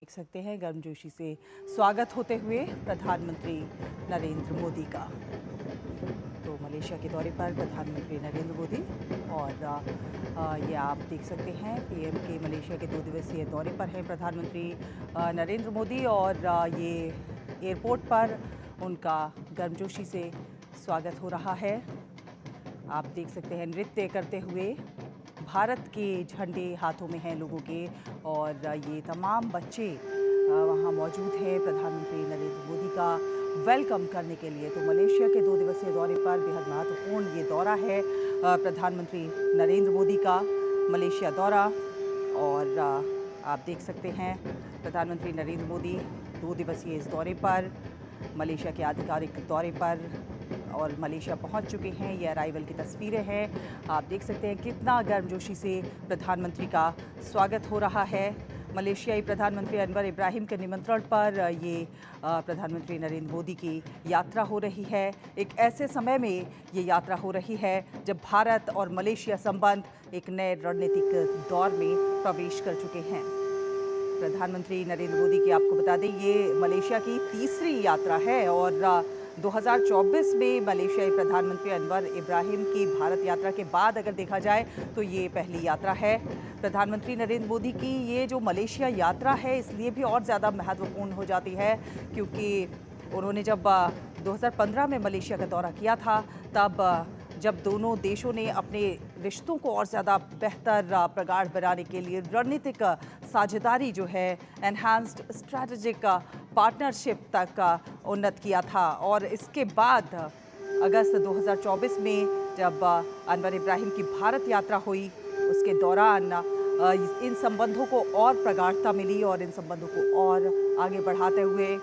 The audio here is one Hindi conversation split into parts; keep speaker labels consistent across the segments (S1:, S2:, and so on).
S1: देख सकते हैं गर्मजोशी से स्वागत होते हुए प्रधानमंत्री नरेंद्र मोदी का। तो मलेशिया के दौरे पर प्रधानमंत्री नरेंद्र मोदी और ये आप देख सकते हैं पीएम के मलेशिया के 2 दिवसीय दौरे पर हैं प्रधानमंत्री नरेंद्र मोदी और ये एयरपोर्ट पर उनका गर्मजोशी से स्वागत हो रहा है। आप देख सकते हैं नृत्य करते हुए भारत के झंडे हाथों में हैं लोगों के और ये तमाम बच्चे वहाँ मौजूद हैं प्रधानमंत्री नरेंद्र मोदी का वेलकम करने के लिए। तो मलेशिया के 2 दिवसीय दौरे पर बेहद महत्वपूर्ण ये दौरा है प्रधानमंत्री नरेंद्र मोदी का मलेशिया दौरा। और आप देख सकते हैं प्रधानमंत्री नरेंद्र मोदी 2 दिवसीय इस दौरे पर मलेशिया के आधिकारिक दौरे पर और मलेशिया पहुंच चुके हैं। ये अराइवल की तस्वीरें हैं। आप देख सकते हैं कितना गर्मजोशी से प्रधानमंत्री का स्वागत हो रहा है। मलेशियाई प्रधानमंत्री अनवर इब्राहिम के निमंत्रण पर ये प्रधानमंत्री नरेंद्र मोदी की यात्रा हो रही है। एक ऐसे समय में ये यात्रा हो रही है जब भारत और मलेशिया संबंध एक नए रणनीतिक दौर में प्रवेश कर चुके हैं। प्रधानमंत्री नरेंद्र मोदी की आपको बता दें ये मलेशिया की तीसरी यात्रा है और 2024 में मलेशियाई प्रधानमंत्री अनवर इब्राहिम की भारत यात्रा के बाद अगर देखा जाए तो ये पहली यात्रा है प्रधानमंत्री नरेंद्र मोदी की। ये जो मलेशिया यात्रा है इसलिए भी और ज़्यादा महत्वपूर्ण हो जाती है क्योंकि उन्होंने जब 2015 में मलेशिया का दौरा किया था तब जब दोनों देशों ने अपने रिश्तों को और ज़्यादा बेहतर प्रगाढ़ बनाने के लिए रणनीतिक साझेदारी जो है एनहांस्ड स्ट्रैटेजिक पार्टनरशिप तक उन्नत किया था। और इसके बाद अगस्त 2024 में जब अनवर इब्राहिम की भारत यात्रा हुई उसके दौरान इन संबंधों को और प्रगाढ़ता मिली और इन संबंधों को और आगे बढ़ाते हुए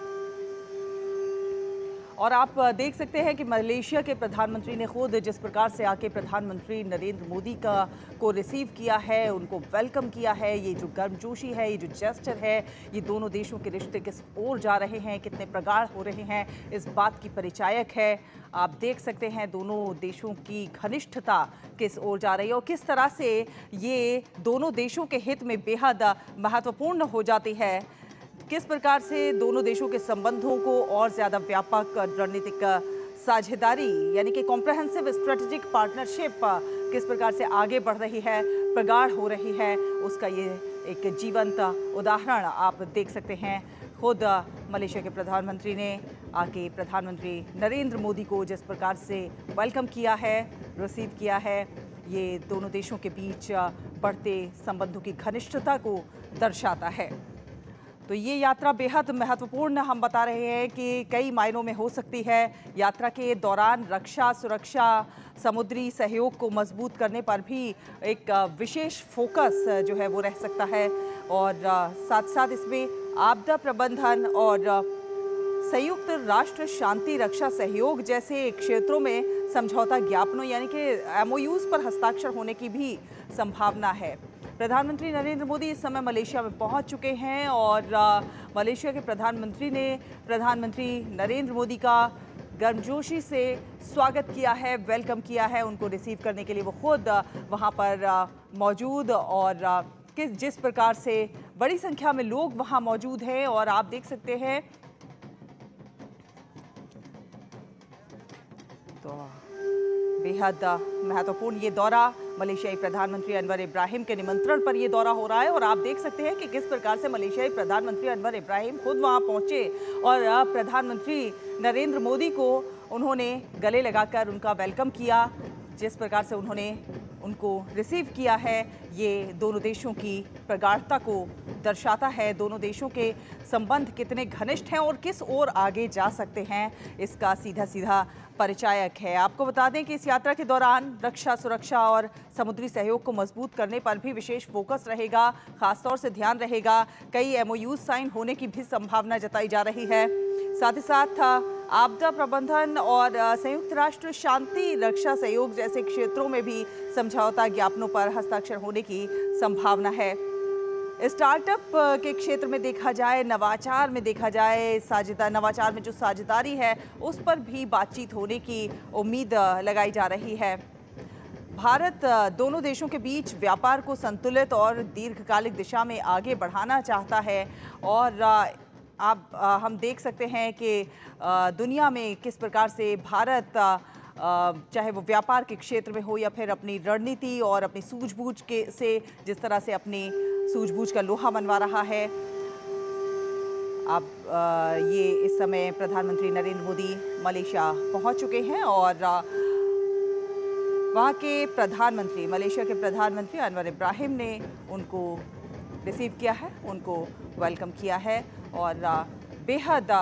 S1: और आप देख सकते हैं कि मलेशिया के प्रधानमंत्री ने खुद जिस प्रकार से आके प्रधानमंत्री नरेंद्र मोदी को रिसीव किया है, उनको वेलकम किया है। ये जो गर्मजोशी है, ये जो जेस्चर है, ये दोनों देशों के रिश्ते किस ओर जा रहे हैं, कितने प्रगाढ़ हो रहे हैं, इस बात की परिचायक है। आप देख सकते हैं दोनों देशों की घनिष्ठता किस ओर जा रही है और किस तरह से ये दोनों देशों के हित में बेहद महत्वपूर्ण हो जाती है। किस प्रकार से दोनों देशों के संबंधों को और ज़्यादा व्यापक रणनीतिक साझेदारी यानी कि कॉम्प्रहेंसिव स्ट्रेटेजिक पार्टनरशिप किस प्रकार से आगे बढ़ रही है, प्रगाढ़ हो रही है, उसका ये एक जीवंत उदाहरण आप देख सकते हैं। खुद मलेशिया के प्रधानमंत्री ने आके प्रधानमंत्री नरेंद्र मोदी को जिस प्रकार से वेलकम किया है, रिसीव किया है, ये दोनों देशों के बीच बढ़ते संबंधों की घनिष्ठता को दर्शाता है। तो ये यात्रा बेहद महत्वपूर्ण हम बता रहे हैं कि कई मायनों में हो सकती है। यात्रा के दौरान रक्षा, सुरक्षा, समुद्री सहयोग को मजबूत करने पर भी एक विशेष फोकस जो है वो रह सकता है और साथ साथ इसमें आपदा प्रबंधन और संयुक्त राष्ट्र शांति रक्षा सहयोग जैसे क्षेत्रों में समझौता ज्ञापनों यानी कि एमओयूज पर हस्ताक्षर होने की भी संभावना है। प्रधानमंत्री नरेंद्र मोदी इस समय मलेशिया में पहुंच चुके हैं और मलेशिया के प्रधानमंत्री ने प्रधानमंत्री नरेंद्र मोदी का गर्मजोशी से स्वागत किया है, वेलकम किया है। उनको रिसीव करने के लिए वो खुद वहां पर मौजूद और जिस प्रकार से बड़ी संख्या में लोग वहां मौजूद हैं और आप देख सकते हैं तो बेहद महत्वपूर्ण ये दौरा मलेशियाई प्रधानमंत्री अनवर इब्राहिम के निमंत्रण पर ये दौरा हो रहा है और आप देख सकते हैं कि किस प्रकार से मलेशियाई प्रधानमंत्री अनवर इब्राहिम खुद वहां पहुंचे और प्रधानमंत्री नरेंद्र मोदी को उन्होंने गले लगाकर उनका वेलकम किया। जिस प्रकार से उन्होंने उनको रिसीव किया है ये दोनों देशों की प्रगाढ़ता को दर्शाता है। दोनों देशों के संबंध कितने घनिष्ठ हैं और किस ओर आगे जा सकते हैं इसका सीधा सीधा परिचायक है। आपको बता दें कि इस यात्रा के दौरान रक्षा, सुरक्षा और समुद्री सहयोग को मजबूत करने पर भी विशेष फोकस रहेगा, खासतौर से ध्यान रहेगा। कई एमओयू साइन होने की भी संभावना जताई जा रही है। साथ ही साथ आपदा प्रबंधन और संयुक्त राष्ट्र शांति रक्षा सहयोग जैसे क्षेत्रों में भी समझौता ज्ञापनों पर हस्ताक्षर होने की संभावना है। स्टार्टअप के क्षेत्र में देखा जाए, नवाचार में देखा जाए, नवाचार में जो साझेदारी है उस पर भी बातचीत होने की उम्मीद लगाई जा रही है। भारत दोनों देशों के बीच व्यापार को संतुलित और दीर्घकालिक दिशा में आगे बढ़ाना चाहता है। और आप हम देख सकते हैं कि दुनिया में किस प्रकार से भारत चाहे वो व्यापार के क्षेत्र में हो या फिर अपनी रणनीति और अपनी सूझबूझ के से जिस तरह से अपनी सूझबूझ का लोहा मनवा रहा है। आप ये इस समय प्रधानमंत्री नरेंद्र मोदी मलेशिया पहुंच चुके हैं और वहाँ के प्रधानमंत्री, मलेशिया के प्रधानमंत्री अनवर इब्राहिम ने उनको रिसीव किया है, उनको वेलकम किया है और बेहद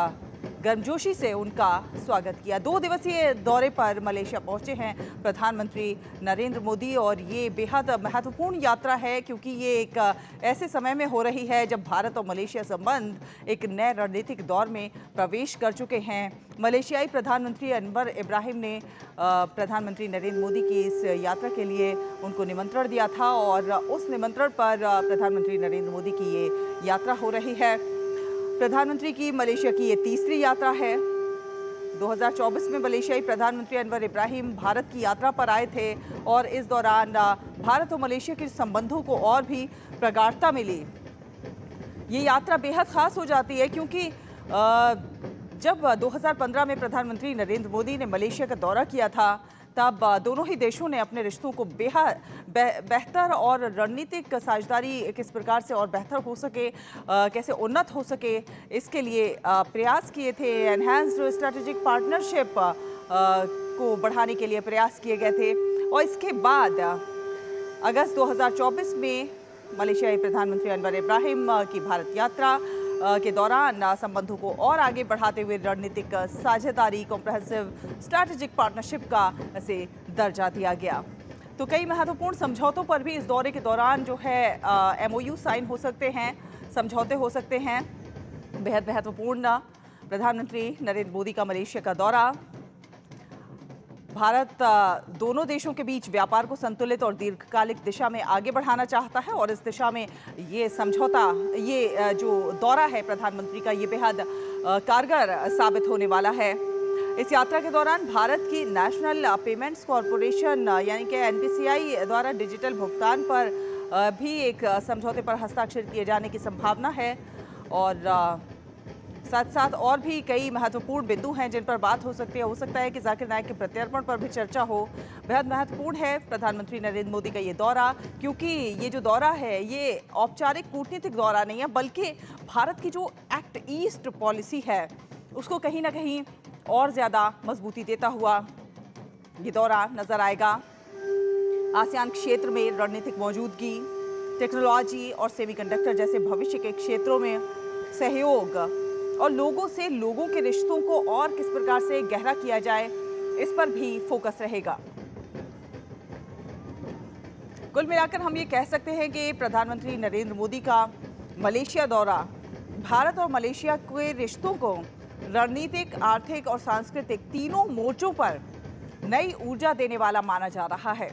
S1: गर्मजोशी से उनका स्वागत किया। 2 दिवसीय दौरे पर मलेशिया पहुंचे हैं प्रधानमंत्री नरेंद्र मोदी और ये बेहद महत्वपूर्ण यात्रा है क्योंकि ये एक ऐसे समय में हो रही है जब भारत और मलेशिया संबंध एक नए रणनीतिक दौर में प्रवेश कर चुके हैं। मलेशियाई प्रधानमंत्री अनवर इब्राहिम ने प्रधानमंत्री नरेंद्र मोदी की इस यात्रा के लिए उनको निमंत्रण दिया था और उस निमंत्रण पर प्रधानमंत्री नरेंद्र मोदी की ये यात्रा हो रही है। प्रधानमंत्री की मलेशिया की ये तीसरी यात्रा है। 2024 में मलेशियाई प्रधानमंत्री अनवर इब्राहिम भारत की यात्रा पर आए थे और इस दौरान भारत और मलेशिया के संबंधों को और भी प्रगाढ़ता मिली। ये यात्रा बेहद खास हो जाती है क्योंकि जब 2015 में प्रधानमंत्री नरेंद्र मोदी ने मलेशिया का दौरा किया था तब दोनों ही देशों ने अपने रिश्तों को बेहतर और रणनीतिक साझेदारी किस प्रकार से और बेहतर हो सके, कैसे उन्नत हो सके, इसके लिए प्रयास किए थे। एनहांस्ड स्ट्रैटेजिक पार्टनरशिप को बढ़ाने के लिए प्रयास किए गए थे और इसके बाद अगस्त 2024 में मलेशियाई प्रधानमंत्री अनवर इब्राहिम की भारत यात्रा के दौरान संबंधों को और आगे बढ़ाते हुए रणनीतिक साझेदारी, कॉम्प्रिहेंसिव स्ट्रैटेजिक पार्टनरशिप का ऐसे दर्जा दिया गया। तो कई महत्वपूर्ण समझौतों पर भी इस दौरे के दौरान जो है MOU साइन हो सकते हैं, समझौते हो सकते हैं। बेहद महत्वपूर्ण प्रधानमंत्री नरेंद्र मोदी का मलेशिया का दौरा। भारत दोनों देशों के बीच व्यापार को संतुलित और दीर्घकालिक दिशा में आगे बढ़ाना चाहता है और इस दिशा में ये समझौता, ये जो दौरा है प्रधानमंत्री का, ये बेहद कारगर साबित होने वाला है। इस यात्रा के दौरान भारत की नेशनल पेमेंट्स कॉरपोरेशन यानी कि NPCI द्वारा डिजिटल भुगतान पर भी एक समझौते पर हस्ताक्षर किए जाने की संभावना है और साथ साथ और भी कई महत्वपूर्ण बिंदु हैं जिन पर बात हो सकती है। हो सकता है कि जाकिर नाइक के प्रत्यर्पण पर भी चर्चा हो। बेहद महत्वपूर्ण है प्रधानमंत्री नरेंद्र मोदी का ये दौरा क्योंकि ये जो दौरा है ये औपचारिक कूटनीतिक दौरा नहीं है बल्कि भारत की जो एक्ट ईस्ट पॉलिसी है उसको कहीं ना कहीं और ज़्यादा मजबूती देता हुआ ये दौरा नजर आएगा। आसियान क्षेत्र में रणनीतिक मौजूदगी, टेक्नोलॉजी और सेमीकंडक्टर जैसे भविष्य के क्षेत्रों में सहयोग और लोगों से लोगों के रिश्तों को और किस प्रकार से गहरा किया जाए, इस पर भी फोकस रहेगा। कुल मिलाकर हम ये कह सकते हैं कि प्रधानमंत्री नरेंद्र मोदी का मलेशिया दौरा भारत और मलेशिया के रिश्तों को रणनीतिक, आर्थिक और सांस्कृतिक तीनों मोर्चों पर नई ऊर्जा देने वाला माना जा रहा है।